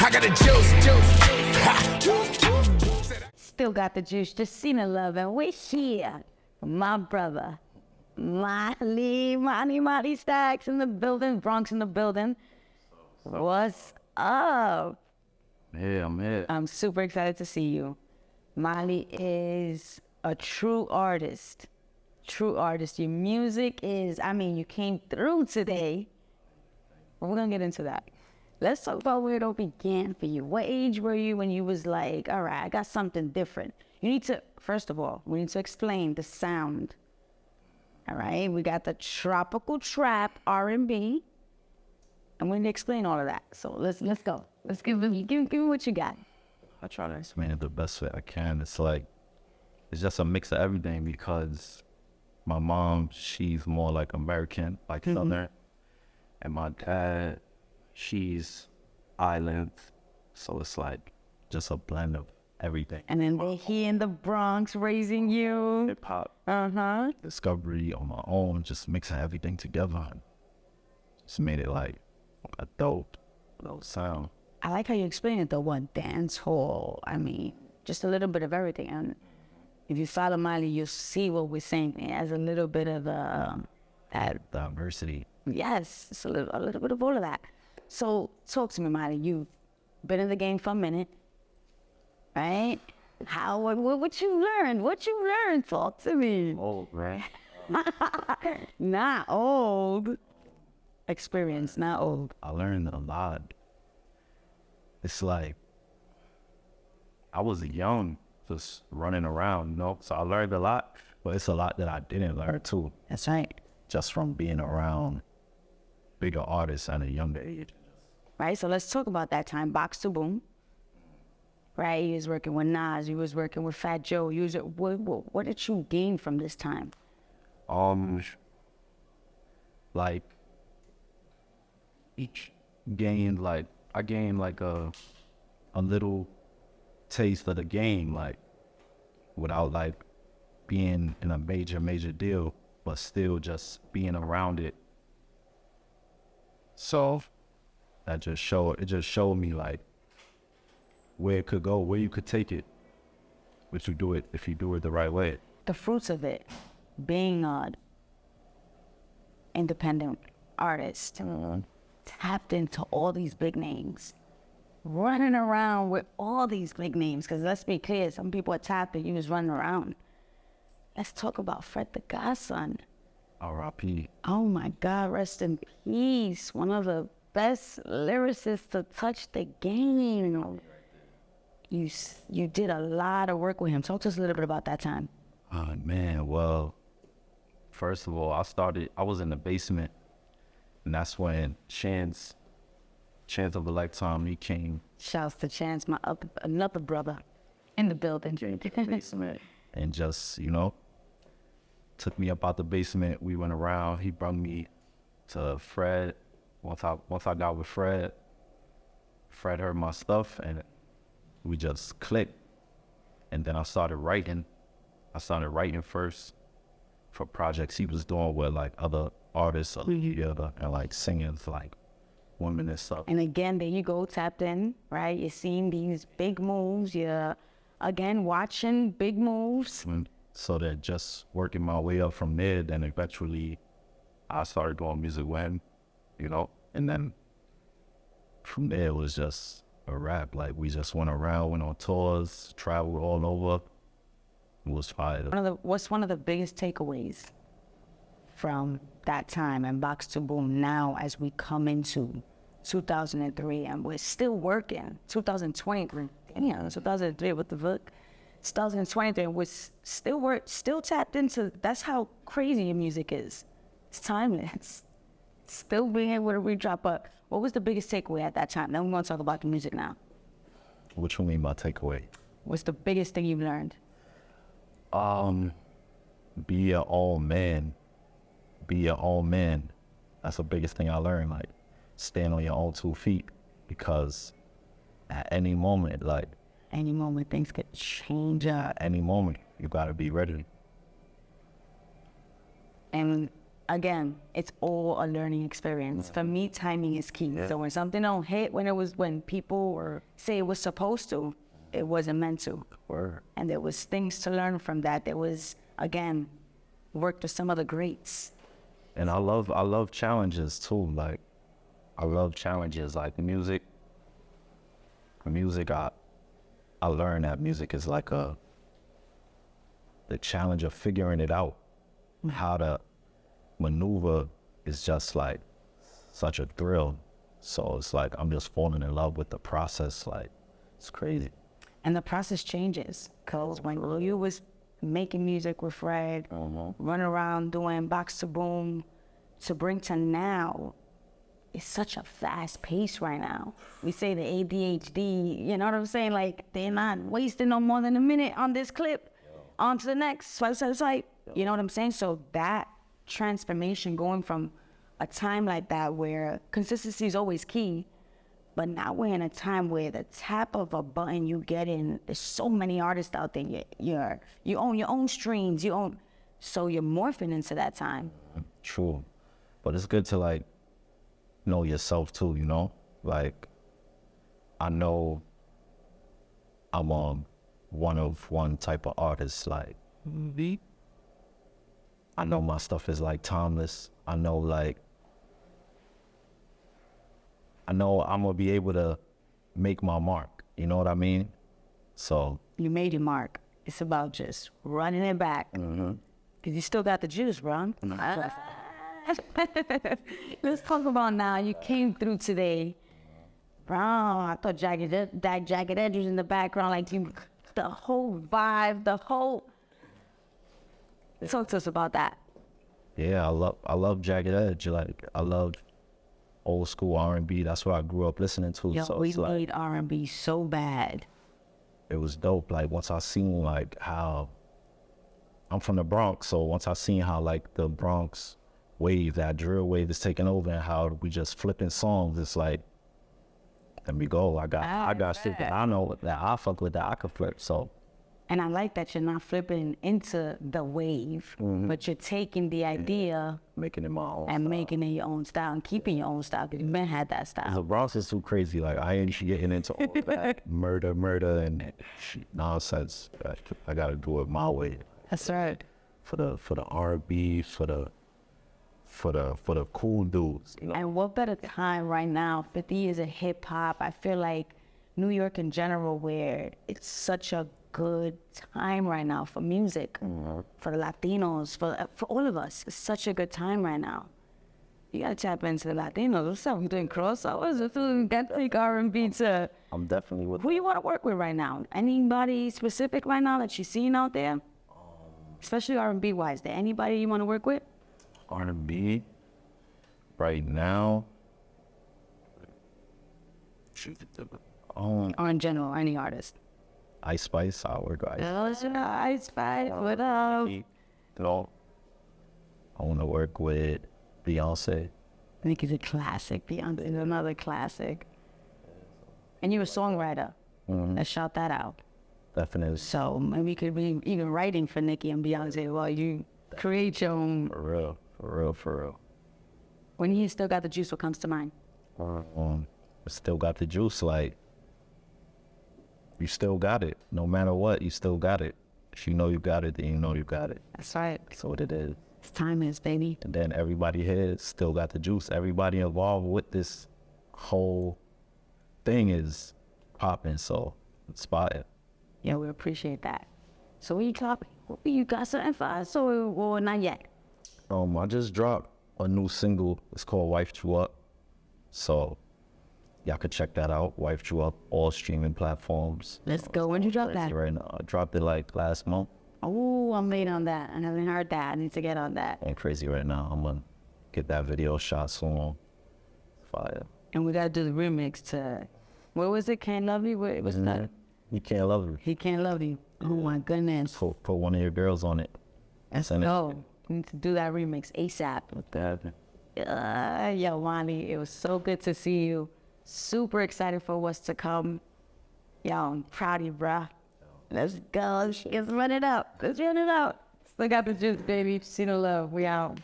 I got the juice. Still got the juice, Jacina love, and we're here. My brother, Molly Stakz in the building, Bronx in the building. What's up? Yeah, I'm here. I'm super excited to see you. Molly is a true artist. True artist. Your music is, I mean, you came through today. We're gonna get into that. Let's talk about where it all began for you. What age were you when you was like, all right, I got something different? You need to, first of all, we need to explain the sound. All right, we got the tropical trap R&B, and we need to explain all of that. So let's go. Let's give me what you got. I try to explain it the best way I can. It's like, it's just a mix of everything because my mom, she's more like American, like Southern. And my dad, she's island. So it's like just a blend of everything. And then they're here in the Bronx raising you. Hip hop. Discovery on my own, just mixing everything together. And just made it like a dope little sound. I like how you explain it though, what dance hall, I mean, just a little bit of everything. And if you follow Molly, you'll see what we're saying. It has a little bit of that diversity. Yes, it's a little bit of all of that. So talk to me, Molly. You've been in the game for a minute, right? What you learned? What you learned? Talk to me. Old, right? Not old. Experience, not old. I learned a lot. It's like, I was young, just running around, you know? So I learned a lot, but it's a lot that I didn't learn too. That's right. Just from being around bigger artists at a younger age. Right, so let's talk about that time. Box to Boom. Right, you was working with Nas, you was working with Fat Joe. You was, what did you gain from this time? Like, each gained like, I gained like a little taste of the game, like without like being in a major deal, but still just being around it. So it just showed me like where it could go, where you could take it, if you do it the right way. The fruits of it, being an independent artist, tapped into all these big names, running around with all these big names, because let's be clear, some people are tapped and you was running around. Let's talk about Fred the Godson. R.I.P. Oh my God, rest in peace. One of the best lyricists to touch the game. You did a lot of work with him. Talk to us a little bit about that time. Oh man, well, first of all, I was in the basement, and that's when Chance of a Lifetime, he came. Shouts to Chance, another brother in the building. Basement. And just, you know, took me up out the basement. We went around. He brought me to Fred. Once I got with Fred heard my stuff, and we just clicked. And then I started writing. First for projects he was doing with like other artists and like singers, like women and stuff. And again, there you go, tapped in, right? You're seeing these big moves. You're again watching big moves. So that just working my way up from there, then eventually I started doing music with him, you know? And then from there it was just a rap. Like we just went around, went on tours, traveled all over. It was fire. What's one of the biggest takeaways from that time and Box to Boom now as we come into 2003 and we're still working? 2023, damn, 2003, what the fuck? 2023, we're still tapped into, that's how crazy your music is. It's timeless. Still being able to re-drop up. What was the biggest takeaway at that time? Then we're gonna talk about the music now. What you mean by takeaway? What's the biggest thing you've learned? Be your own man. Be your own man. That's the biggest thing I learned, like stand on your own 2 feet, because at any moment, things could change up. At any moment, you gotta be ready. And again, it's all a learning experience. For me, timing is key. So when something don't hit, when people were say it was supposed to, it wasn't meant to. Word. And there was things to learn from that. There was, again, worked with some of the greats. And I love challenges too. Like, I love challenges. Like music, I learned that music is like the challenge of figuring it out. How to maneuver is just like such a thrill. So it's like I'm just falling in love with the process. Like, it's crazy. And the process changes. Because when you was making music with Fred, running around doing box to boom, to bring to now, it's such a fast pace right now. We say the ADHD, you know what I'm saying? Like, they're not wasting no more than a minute on this clip. On to the next, swipe. You know what I'm saying? So that transformation going from a time like that where consistency is always key, but now we're in a time where the tap of a button you get in, there's so many artists out there. You own your own streams, so you're morphing into that time. True. But it's good to like know yourself too, you know? Like, I know I'm one of one type of artist. Like, I know my stuff is like timeless. I know I'm gonna be able to make my mark. You know what I mean? So You made your mark. It's about just running it back. Because you still got the juice, bro. Let's talk about now. You came through today. Bro, I thought jagged edge was in the background. Like, the whole vibe, Talk to us about that. yeah, I love Jagged Edge. Like, I love old school R&B. That's what I grew up listening to. Yo, So we it's like, need R&B so bad. it was dope. Like, once I seen like how I'm from the Bronx, so once I seen how like the Bronx wave, that drill wave is taking over, and how we just flipping songs, it's like, let me go. I got shit that I know that I fuck with, that I could flip. So, And I like that you're not flipping into the wave, but you're taking the idea making it my own and style. making it your own style and keeping your own style, because you've been had that The style. Bronx is too crazy. Like, I ain't getting into all that murder and nonsense. I gotta do it my way. That's right. For the R&B, for the cool dudes. You know? And what better time right now, 50 years of hip hop, I feel like New York in general, where it's such a good time right now for music, for the Latinos, for all of us. It's such a good time right now. You gotta tap into the Latinos. What's up? We're doing crossovers. We got to take R&B to... I'm definitely with Who you want to work with right now? Anybody specific right now that you're seeing out there? Especially R&B wise. There anybody you want to work with? R&B right now. Or in general, any artist? Ice Spice, I work with Ice. Ice Spice, what up? You know, I want to work with Beyonce. I think it's a classic. Beyonce is another classic. And you're a songwriter. Let's shout that out. Definitely. So maybe you could be even writing for Nicki and Beyonce while you create your own. For real. When you still got the juice, what comes to mind? Still got the juice. Like, you still got it. No matter what, you still got it. If you know you got it, then you know you got it. That's right. That's what it is. It's timeless, baby. And then everybody here still got the juice. Everybody involved with this whole thing is popping. So it's fire. Yeah, we appreciate that. So when you talking, you got something for us or not yet? I just dropped a new single. It's called Wife You Up. So y'all could check that out. Wife You Up, all streaming platforms. Let's go. When did you drop that? Right now. I dropped it like last month. Oh, I'm late on that. I haven't heard that. I need to get on that. I'm crazy right now. I'm gonna get that video shot soon. Fire. And we gotta do the remix to, what was it? Can't Love You? What's that? You Can't Love Me. He Can't Love You. Oh my goodness. Put one of your girls on it. Let's Send it. go. We need to do that remix ASAP. What that? Yo, Wani, it was so good to see you. Super excited for what's to come. Yo, I'm proud of you, bruh. Let's go. Let's run it up. Let's run it out. Still got the juice, baby. See the love. We out.